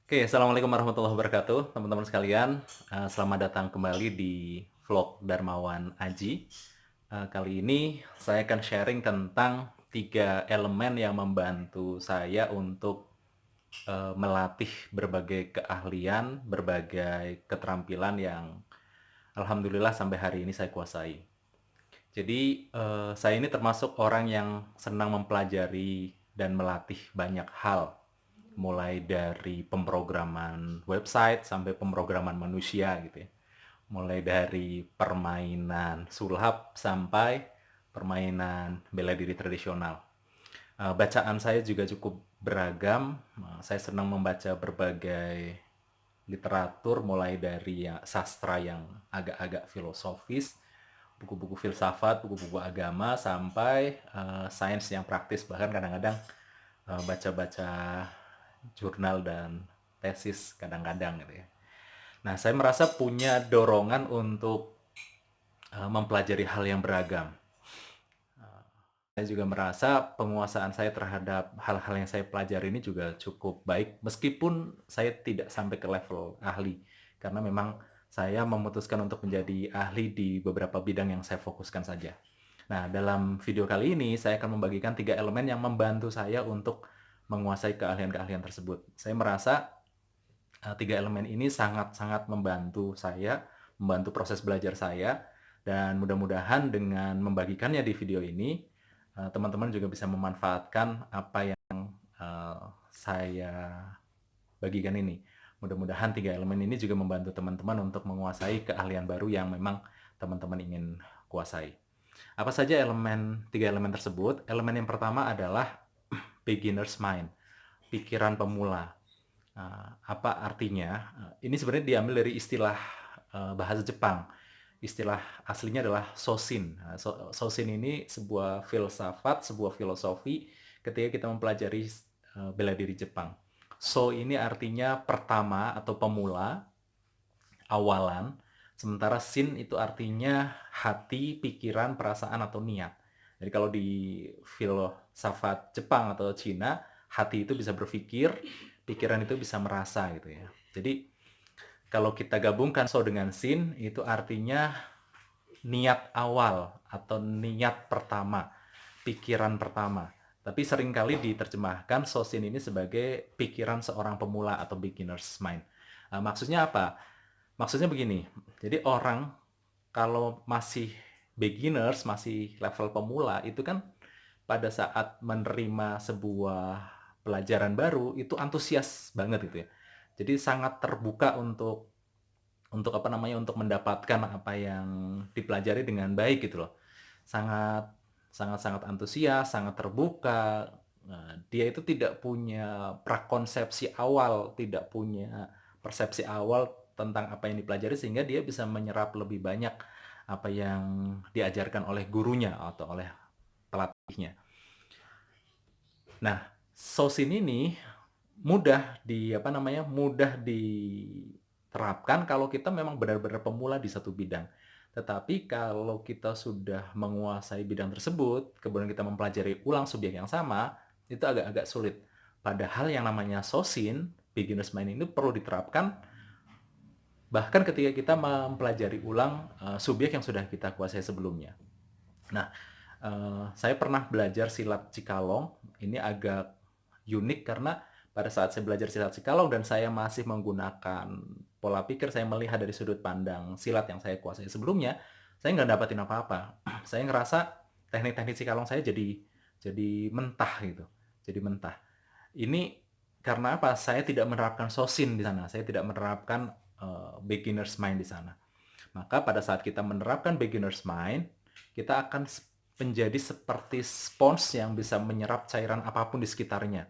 Oke, assalamualaikum warahmatullahi wabarakatuh, teman-teman sekalian. Selamat datang kembali di vlog Darmawan Aji. Kali ini saya akan sharing tentang 3 elemen yang membantu saya untuk melatih berbagai keahlian, berbagai keterampilan yang alhamdulillah sampai hari ini saya kuasai. Jadi, saya ini termasuk orang yang senang mempelajari dan melatih banyak hal, mulai dari pemrograman website sampai pemrograman manusia gitu ya. Mulai dari permainan sulap sampai permainan bela diri tradisional. Bacaan saya juga cukup beragam. Saya senang membaca berbagai literatur, mulai dari ya, sastra yang agak-agak filosofis, buku-buku filsafat, buku-buku agama, sampai sains yang praktis. Bahkan kadang-kadang baca-baca jurnal dan tesis kadang-kadang gitu ya. Nah, saya merasa punya dorongan untuk mempelajari hal yang beragam. Saya juga merasa penguasaan saya terhadap hal-hal yang saya pelajari ini juga cukup baik, meskipun saya tidak sampai ke level ahli, karena memang saya memutuskan untuk menjadi ahli di beberapa bidang yang saya fokuskan saja. Nah, dalam video kali ini saya akan membagikan 3 elemen yang membantu saya untuk menguasai keahlian-keahlian tersebut. Saya merasa 3 elemen ini sangat-sangat membantu saya, membantu proses belajar saya, dan mudah-mudahan dengan membagikannya di video ini, teman-teman juga bisa memanfaatkan apa yang saya bagikan ini. Mudah-mudahan 3 elemen ini juga membantu teman-teman untuk menguasai keahlian baru yang memang teman-teman ingin kuasai. Apa saja 3 elemen tersebut? Elemen yang pertama adalah beginner's mind, pikiran pemula. Apa artinya? Ini sebenarnya diambil dari istilah bahasa Jepang. Istilah aslinya adalah Sosin. Sosin ini sebuah filsafat, sebuah filosofi ketika kita mempelajari bela diri Jepang. So ini artinya pertama atau pemula, awalan. Sementara sin itu artinya hati, pikiran, perasaan, atau niat. Jadi kalau di filsafat Jepang atau Cina, hati itu bisa berpikir, pikiran itu bisa merasa gitu ya. Jadi kalau kita gabungkan so dengan sin, itu artinya niat awal atau niat pertama, pikiran pertama. Tapi seringkali diterjemahkan sosin ini sebagai pikiran seorang pemula atau beginner's mind. Maksudnya apa? Maksudnya begini, jadi orang kalau masih beginners, masih level pemula, itu kan pada saat menerima sebuah pelajaran baru, itu antusias banget gitu ya. Jadi sangat terbuka untuk apa namanya, untuk mendapatkan apa yang dipelajari dengan baik gitu loh. Sangat sangat sangat antusias, sangat terbuka. Nah, dia itu tidak punya prakonsepsi awal, tidak punya persepsi awal tentang apa yang dipelajari, sehingga dia bisa menyerap lebih banyak apa yang diajarkan oleh gurunya atau oleh pelatihnya. Nah, sosin ini mudah diterapkan kalau kita memang benar-benar pemula di satu bidang. Tetapi kalau kita sudah menguasai bidang tersebut, kemudian kita mempelajari ulang subjek yang sama, itu agak-agak sulit. Padahal yang namanya sosin, beginner's mind itu perlu diterapkan bahkan ketika kita mempelajari ulang subjek yang sudah kita kuasai sebelumnya. Nah, saya pernah belajar silat Cikalong. Ini agak unik karena pada saat saya belajar silat Cikalong dan saya masih menggunakan pola pikir, saya melihat dari sudut pandang silat yang saya kuasai sebelumnya, saya nggak dapatin apa-apa. Saya ngerasa teknik-teknik Cikalong saya jadi mentah gitu, jadi mentah. Ini karena apa? Saya tidak menerapkan sosin di sana, saya tidak menerapkan beginner's mind di sana. Maka pada saat kita menerapkan beginner's mind, kita akan menjadi seperti spons yang bisa menyerap cairan apapun di sekitarnya.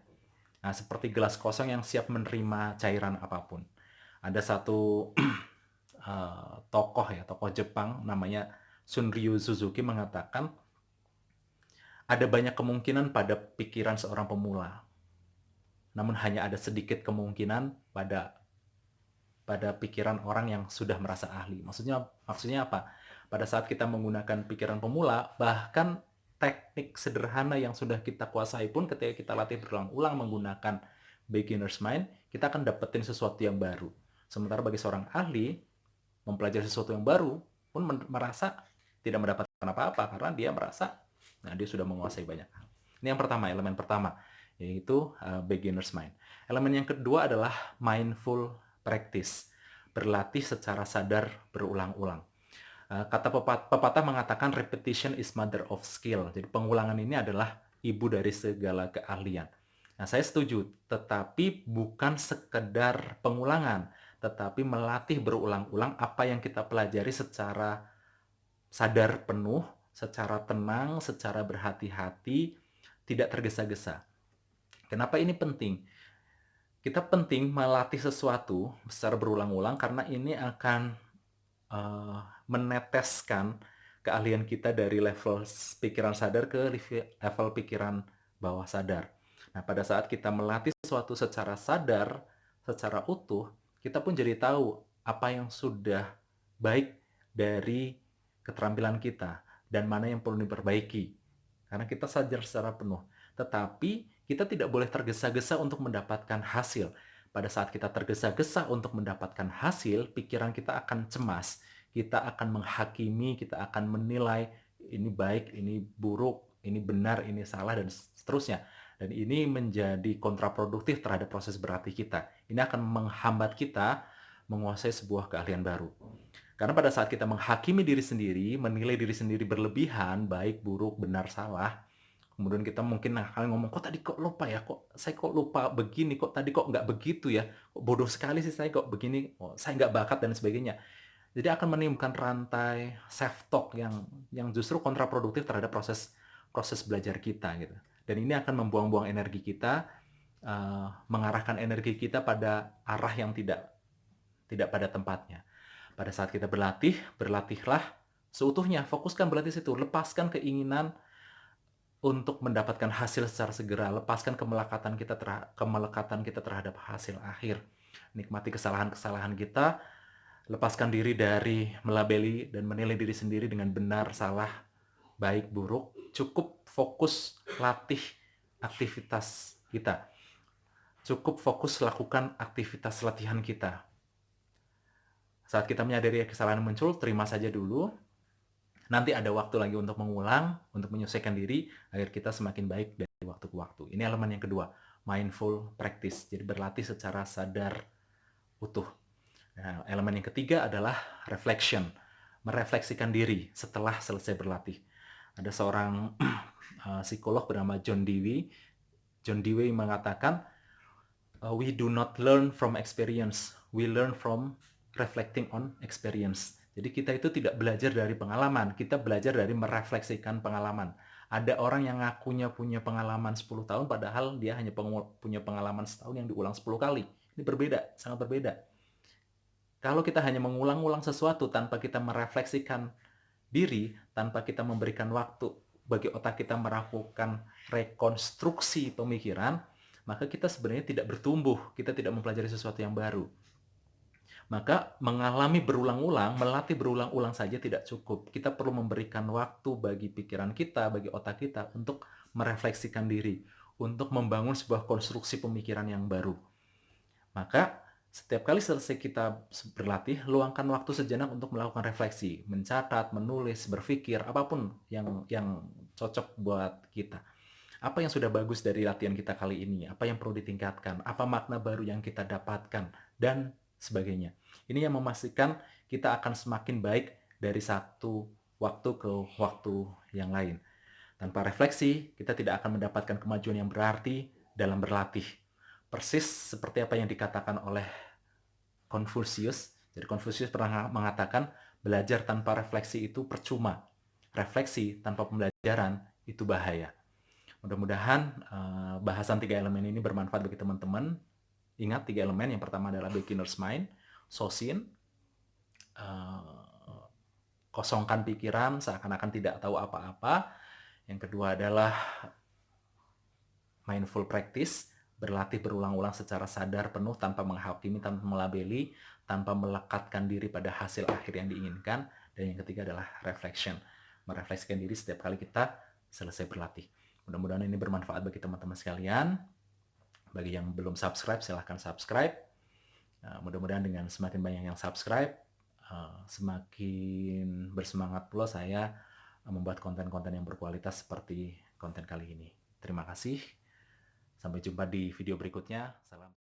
Nah, seperti gelas kosong yang siap menerima cairan apapun. Ada satu tokoh Jepang namanya Sunryu Suzuki mengatakan ada banyak kemungkinan pada pikiran seorang pemula, namun hanya ada sedikit kemungkinan pada pada pikiran orang yang sudah merasa ahli. Maksudnya apa? Pada saat kita menggunakan pikiran pemula, bahkan teknik sederhana yang sudah kita kuasai pun ketika kita latih berulang-ulang menggunakan beginner's mind, kita akan dapetin sesuatu yang baru. Sementara bagi seorang ahli, mempelajari sesuatu yang baru pun merasa tidak mendapatkan apa-apa karena dia merasa dia sudah menguasai banyak hal. Ini yang pertama, elemen pertama, yaitu beginner's mind. Elemen yang kedua adalah mindful practice, berlatih secara sadar berulang-ulang. Kata pepatah mengatakan repetition is mother of skill. Jadi pengulangan ini adalah ibu dari segala keahlian. Nah, saya setuju, tetapi bukan sekedar pengulangan, tetapi melatih berulang-ulang apa yang kita pelajari secara sadar penuh, secara tenang, secara berhati-hati, tidak tergesa-gesa. Kenapa ini penting? Kita penting melatih sesuatu secara berulang-ulang karena ini akan meneteskan keahlian kita dari level pikiran sadar ke level pikiran bawah sadar. Nah, pada saat kita melatih sesuatu secara sadar, secara utuh, kita pun jadi tahu apa yang sudah baik dari keterampilan kita dan mana yang perlu diperbaiki. Karena kita sadar secara penuh. Tetapi kita tidak boleh tergesa-gesa untuk mendapatkan hasil. Pada saat kita tergesa-gesa untuk mendapatkan hasil, pikiran kita akan cemas, kita akan menghakimi, kita akan menilai ini baik, ini buruk, ini benar, ini salah, dan seterusnya. Dan ini menjadi kontraproduktif terhadap proses berlatih kita. Ini akan menghambat kita menguasai sebuah keahlian baru. Karena pada saat kita menghakimi diri sendiri, menilai diri sendiri berlebihan, baik, buruk, benar, salah, kemudian kita mungkin akan ngomong, kok tadi kok lupa ya, kok saya kok lupa begini, kok tadi kok nggak begitu ya, kok bodoh sekali sih saya kok begini, oh, saya nggak bakat dan sebagainya. Jadi akan menimbulkan rantai self-talk yang justru kontraproduktif terhadap proses belajar kita gitu. Dan ini akan membuang-buang energi kita, mengarahkan energi kita pada arah yang tidak pada tempatnya. Pada saat kita berlatih, berlatihlah seutuhnya, fokuskan berlatih situ, lepaskan keinginan untuk mendapatkan hasil secara segera, lepaskan kemelekatan kita terhadap hasil akhir. Nikmati kesalahan-kesalahan kita, lepaskan diri dari melabeli dan menilai diri sendiri dengan benar, salah, baik, buruk. Cukup fokus latih aktivitas kita. Cukup fokus lakukan aktivitas latihan kita. Saat kita menyadari kesalahan muncul, terima saja dulu. Nanti ada waktu lagi untuk mengulang, untuk menyesuaikan diri, agar kita semakin baik dari waktu ke waktu. Ini elemen yang kedua, mindful practice. Jadi berlatih secara sadar utuh. Nah, elemen yang ketiga adalah reflection. Merefleksikan diri setelah selesai berlatih. Ada seorang psikolog bernama John Dewey. John Dewey mengatakan, we do not learn from experience, we learn from reflecting on experience. Jadi kita itu tidak belajar dari pengalaman, kita belajar dari merefleksikan pengalaman. Ada orang yang ngakunya punya pengalaman 10 tahun, padahal dia hanya punya pengalaman setahun yang diulang 10 kali. Ini berbeda, sangat berbeda. Kalau kita hanya mengulang-ulang sesuatu tanpa kita merefleksikan diri, tanpa kita memberikan waktu bagi otak kita melakukan rekonstruksi pemikiran, maka kita sebenarnya tidak bertumbuh, kita tidak mempelajari sesuatu yang baru. Maka mengalami berulang-ulang, melatih berulang-ulang saja tidak cukup. Kita perlu memberikan waktu bagi pikiran kita, bagi otak kita untuk merefleksikan diri, untuk membangun sebuah konstruksi pemikiran yang baru. Maka setiap kali selesai kita berlatih, luangkan waktu sejenak untuk melakukan refleksi, mencatat, menulis, berpikir, apapun yang cocok buat kita. Apa yang sudah bagus dari latihan kita kali ini? Apa yang perlu ditingkatkan? Apa makna baru yang kita dapatkan? Dan sebagainya. Ini yang memastikan kita akan semakin baik dari satu waktu ke waktu yang lain. Tanpa refleksi, kita tidak akan mendapatkan kemajuan yang berarti dalam berlatih. Persis seperti apa yang dikatakan oleh Confucius. Jadi Confucius pernah mengatakan, belajar tanpa refleksi itu percuma. Refleksi tanpa pembelajaran itu bahaya. Mudah-mudahan bahasan 3 elemen ini bermanfaat bagi teman-teman. Ingat 3 elemen, yang pertama adalah beginner's mind, sosin, kosongkan pikiran seakan-akan tidak tahu apa-apa. Yang kedua adalah mindful practice, berlatih berulang-ulang secara sadar penuh tanpa menghakimi, tanpa melabeli, tanpa melekatkan diri pada hasil akhir yang diinginkan. Dan yang ketiga adalah reflection, merefleksikan diri setiap kali kita selesai berlatih. Mudah-mudahan ini bermanfaat bagi teman-teman sekalian. Bagi yang belum subscribe, silahkan subscribe. Mudah-mudahan dengan semakin banyak yang subscribe, semakin bersemangat pula saya membuat konten-konten yang berkualitas seperti konten kali ini. Terima kasih. Sampai jumpa di video berikutnya. Salam.